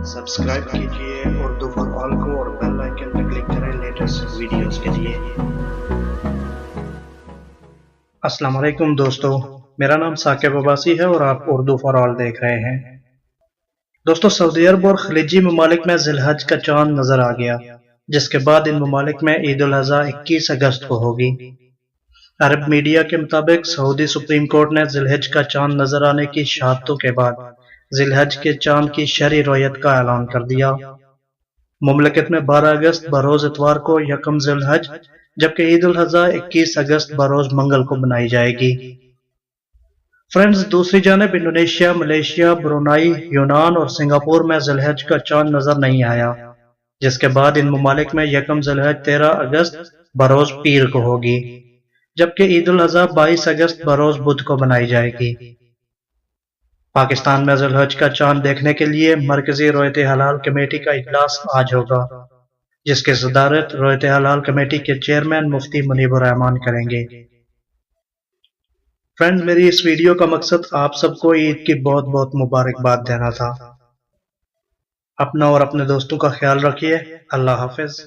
Subscribe कीजिए Urdu for all को और बेल आइकन पर क्लिक करें लेटेस्ट वीडियोस के लिए। अस्सलाम वालेकुम दोस्तों, मेरा नाम साकिब अब्बासी है और आप उर्दू फॉर ऑल देख रहे हैं। दोस्तों, सऊदी अरब और खलीजी ममालिक में जिलहज का चांद नजर आ गया, जिसके बाद इन ममालिक में ईद उल अज़हा 21 अगस्त को होगी। अरब मीडिया के मुताबिक सऊदी सुप्रीम कोर्ट ने जिलहज का चांद नजर आने की शहादतों के बाद जिलहज के चांद की शरई रोयत का ऐलान कर दिया। मुमलकत में 12 अगस्त बरोज इतवार को यकम जिलहज, जबकि ईद उल अज़हा 21 अगस्त बरोज मंगल को मनाई जाएगी। फ्रेंड्स, दूसरी जानब इंडोनेशिया, मलेशिया, ब्रुनाई, यूनान और सिंगापुर में जिलहज का चांद नजर नहीं आया, जिसके बाद इन ममालिक में यकम जिलहज 13 अगस्त बरोज पीर को होगी, जबकि ईद उल अज़हा 22 अगस्त बरोज बुध को मनाई जाएगी। पाकिस्तान में जिलहज का चांद देखने के लिए मरकजी रोयत हलाल कमेटी का इजलास आज होगा, जिसकी सदारत रोयत हलाल कमेटी के चेयरमैन मुफ्ती मुनीबुर रहमान करेंगे। फ्रेंड्स, मेरी इस वीडियो का मकसद आप सबको ईद की बहुत बहुत मुबारकबाद देना था। अपना और अपने दोस्तों का ख्याल रखिए। अल्लाह हाफिज।